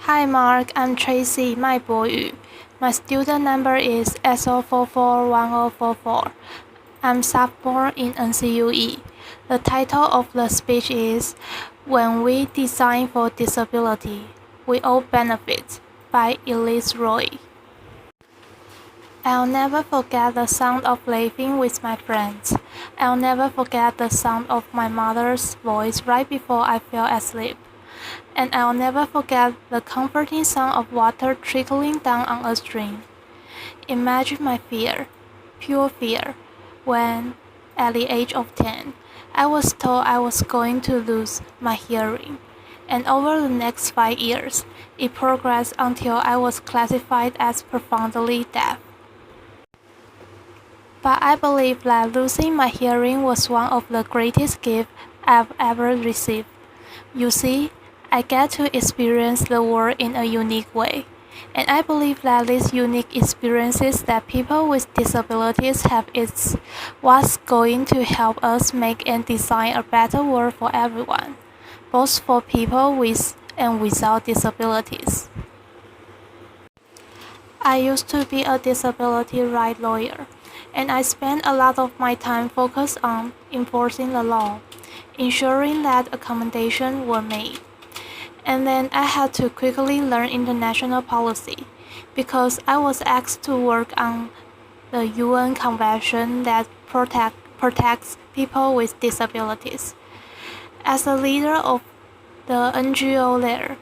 Hi Mark, I'm Tracy 麦博宇. My student number is SO441044. I'm sophomore in NCUE. The title of the speech is When We Design for Disability, We All Benefit by Elise Roy. I'll never forget the sound of laughing with my friends. I'll never forget the sound of my mother's voice right before I fell asleep. And I'll never forget the comforting sound of water trickling down on a stream. Imagine my fear, pure fear, when, at the age of 10, I was told I was going to lose my hearing. And over the next 5 years, it progressed until I was classified as profoundly deaf. But I believe that losing my hearing was one of the greatest gifts I've ever received. You see, I get to experience the world in a unique way, and I believe that these unique experiences that people with disabilities have is what's going to help us make and design a better world for everyone, both for people with and without disabilities. I used to be a disability rights lawyer, and I spent a lot of my time focused on enforcing the law, ensuring that accommodations were made. And then I had to quickly learn international policy, because I was asked to work on the UN Convention that protects people with disabilities. As a leader of the NGO there,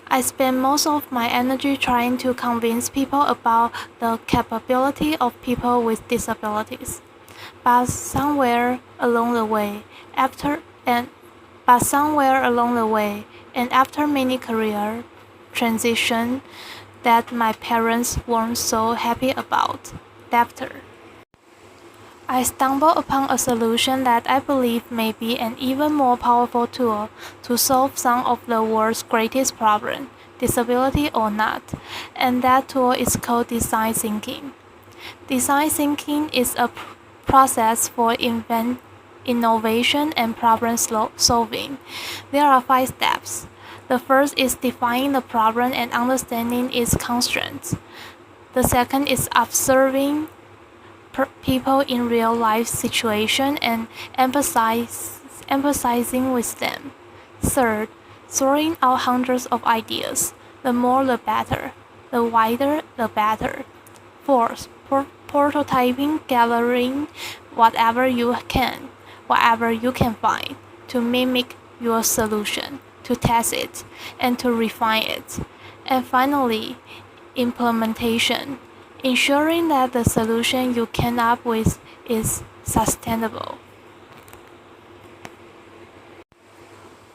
I spent most of my energy trying to convince people about the capability of people with disabilities. But somewhere along the way, and after many career transitions that my parents weren't so happy about, I stumbled upon a solution that I believe may be an even more powerful tool to solve some of the world's greatest problems, disability or not, and that tool is called design thinking. Design thinking is a process for innovation and problem solving. There are 5 steps. The first is defining the problem and understanding its constraints. The second is observing people in real-life situations and empathizing with them. Third, throwing out hundreds of ideas. The more the better. The wider the better. Fourth, prototyping, gathering whatever you can find to mimic your solution, to test it, and to refine it. And finally, implementation, ensuring that the solution you came up with is sustainable.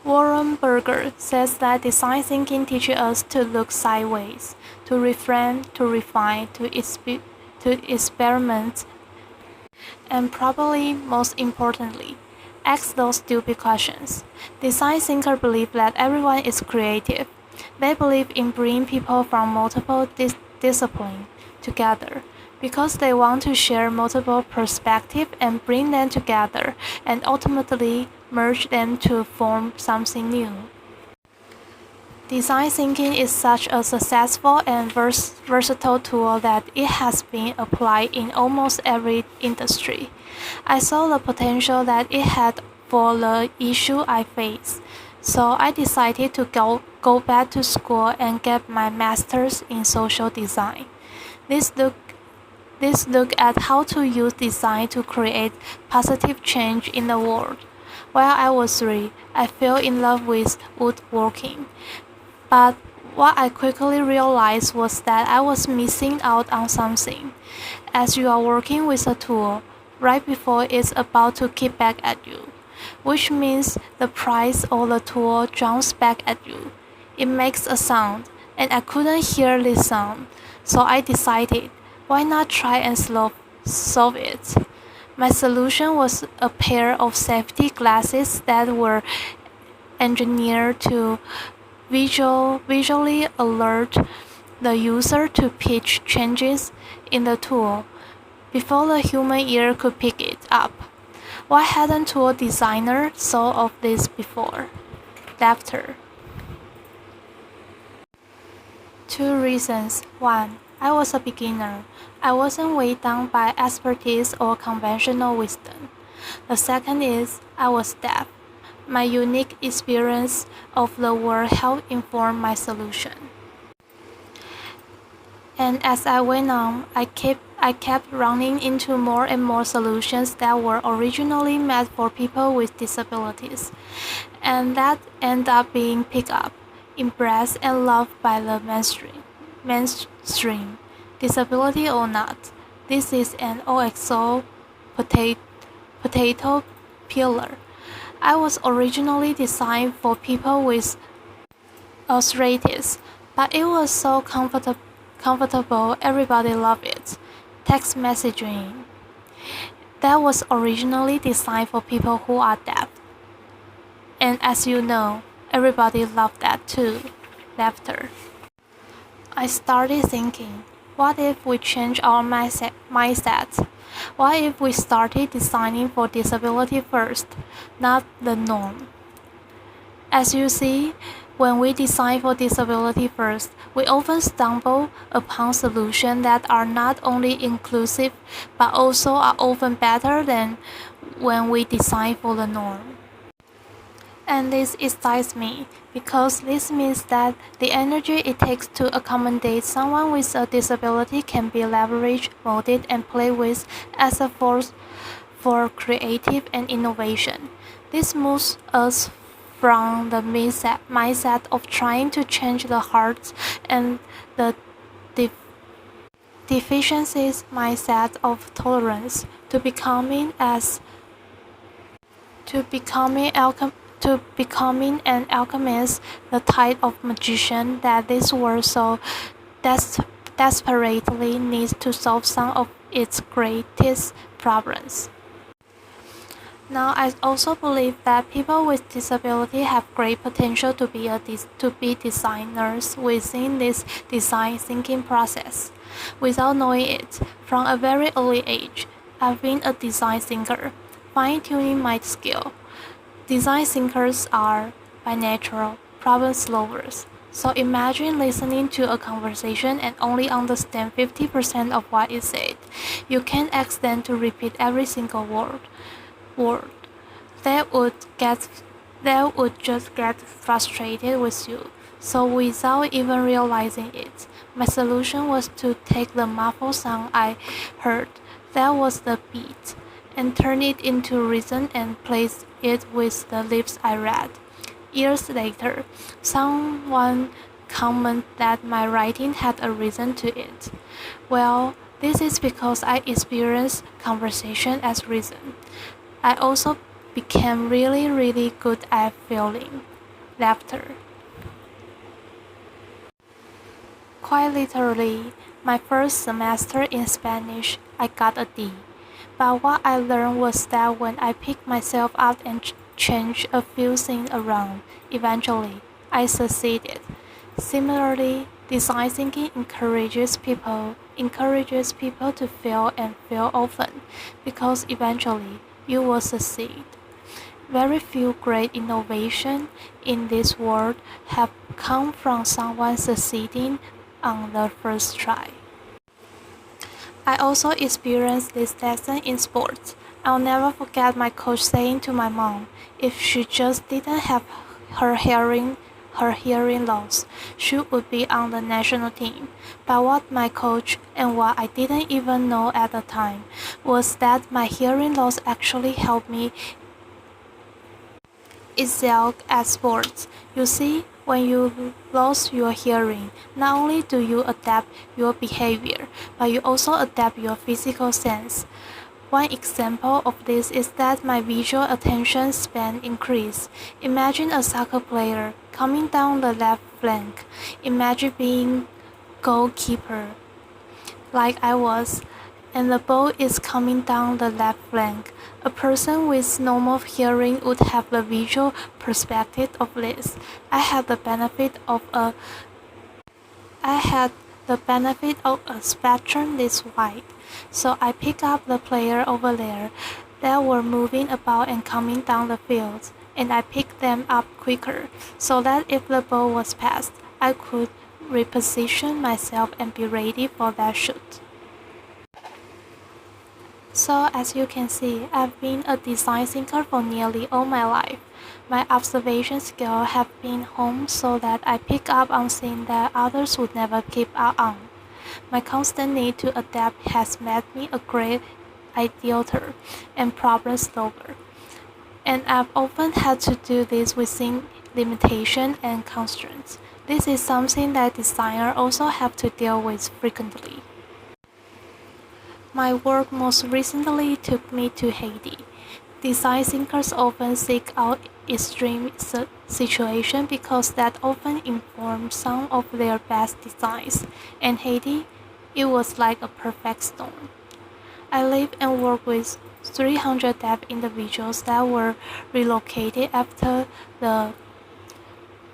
Warren Berger says that design thinking teaches us to look sideways, to reframe, to refine, to experiment, and probably most importantly, ask those stupid questions. Design thinkers believe that everyone is creative. They believe in bringing people from multiple disciplines together because they want to share multiple perspectives and bring them together and ultimately merge them to form something new. Design thinking is such a successful and versatile tool that it has been applied in almost every industry. I saw the potential that it had for the issue I face, so I decided to go back to school and get my master's in social design. This look at how to use design to create positive change in the world. While I was 3, I fell in love with woodworking. But what I quickly realized was that I was missing out on something. As you are working with a tool, right before it's about to kick back at you, which means the price or the tool jumps back at you. It makes a sound, and I couldn't hear this sound, so I decided, why not try and solve it? My solution was a pair of safety glasses that were engineered to visually alert the user to pitch changes in the tool before the human ear could pick it up. Why hadn't tool designer thought of this before? Laughter. Two reasons. One, I was a beginner. I wasn't weighed down by expertise or conventional wisdom. The second is I was deaf. My unique experience of the world helped inform my solution. And as I went on, I kept running into more and more solutions that were originally meant for people with disabilities, and that end up being picked up, embraced, and loved by the mainstream, disability or not. This is an OXO potato peeler. I was originally designed for people with arthritis, but it was so comfortable, everybody loved it. Text messaging. That was originally designed for people who are deaf. And as you know, everybody loved that too. Laughter. I started thinking, what if we change our mindset? What if we started designing for disability first, not the norm? As you see, when we design for disability first, we often stumble upon solutions that are not only inclusive, but also are often better than when we design for the norm. And this excites me, because this means that the energy it takes to accommodate someone with a disability can be leveraged, molded, and played with as a force for creative and innovation. This moves us from the mindset of trying to change the hearts and the deficiencies mindset of tolerance to becoming an alchemist, the type of magician that this world so desperately needs to solve some of its greatest problems. Now, I also believe that people with disability have great potential to be designers within this design thinking process. Without knowing it, from a very early age, I've been a design thinker, fine-tuning my skill. Design thinkers are, by nature, problem solvers. So imagine listening to a conversation and only understand 50% of what is said. You can't ask them to repeat every single word. They would just get frustrated with you. So without even realizing it, my solution was to take the muffled sound I heard, that was the beat, and turn it into reason and place it with the lips I read. Years later, someone commented that my writing had a reason to it. Well, this is because I experienced conversation as reason. I also became really good at feeling laughter. Quite literally, my first semester in Spanish, I got a D. But what I learned was that when I picked myself up and changed a few things around, eventually, I succeeded. Similarly, design thinking encourages people to fail and fail often, because eventually, you will succeed. Very few great innovations in this world have come from someone succeeding on the first try. I also experienced this lesson in sports. I'll never forget my coach saying to my mom, if she just didn't have her hearing loss, she would be on the national team. But what my coach, and what I didn't even know at the time, was that my hearing loss actually helped me excel at sports. You see, when you lose your hearing, not only do you adapt your behavior, but you also adapt your physical sense. One example of this is that my visual attention span increased. Imagine a soccer player coming down the left flank. Imagine being goalkeeper, like I was, and the ball is coming down the left flank. A person with normal hearing would have the visual perspective of this. I had the benefit of a spectrum this wide, so I picked up the player over there that were moving about and coming down the field, and I picked them up quicker, so that if the ball was passed, I could reposition myself and be ready for that shoot. So as you can see, I've been a design thinker for nearly all my life. My observation skills have been honed so that I pick up on things that others would never keep up on. My constant need to adapt has made me a great ideator and problem solver. And I've often had to do this within limitations and constraints. This is something that designers also have to deal with frequently. My work most recently took me to Haiti. Design thinkers often seek out extreme situations because that often informs some of their best designs. In Haiti, it was like a perfect storm. I live and work with 300 deaf individuals that were relocated after the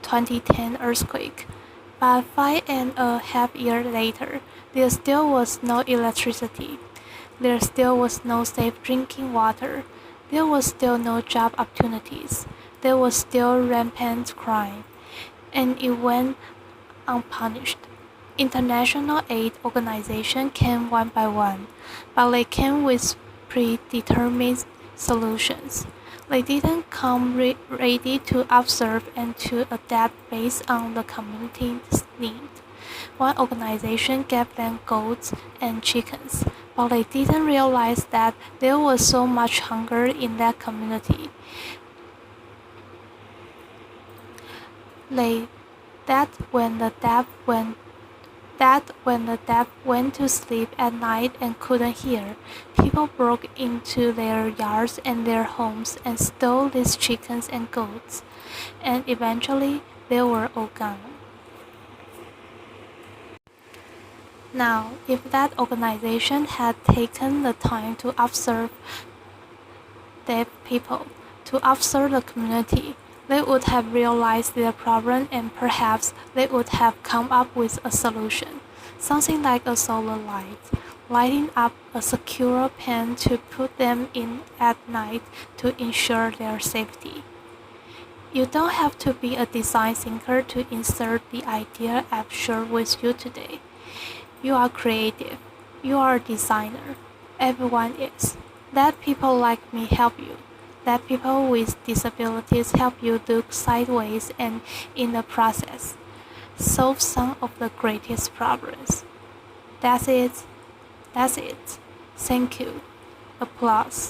2010 earthquake. But 5.5 years later, there still was no electricity. There still was no safe drinking water. There was still no job opportunities. There was still rampant crime. And it went unpunished. International aid organizations came one by one, but they came with predetermined solutions. They didn't come ready to observe and to adapt based on the community's need. One organization gave them goats and chickens, but they didn't realize that there was so much hunger in that community. That when the deaf went to sleep at night and couldn't hear, people broke into their yards and their homes and stole these chickens and goats, and eventually they were all gone. Now, if that organization had taken the time to observe deaf people, to observe the community, they would have realized their problem and perhaps they would have come up with a solution, something like a solar light, lighting up a secure pen to put them in at night to ensure their safety. You don't have to be a design thinker to insert the idea I've shared with you today. You are creative. You are a designer. Everyone is. Let people like me help you. Let people with disabilities help you look sideways and, in the process, solve some of the greatest problems. That's it. Thank you. Applause.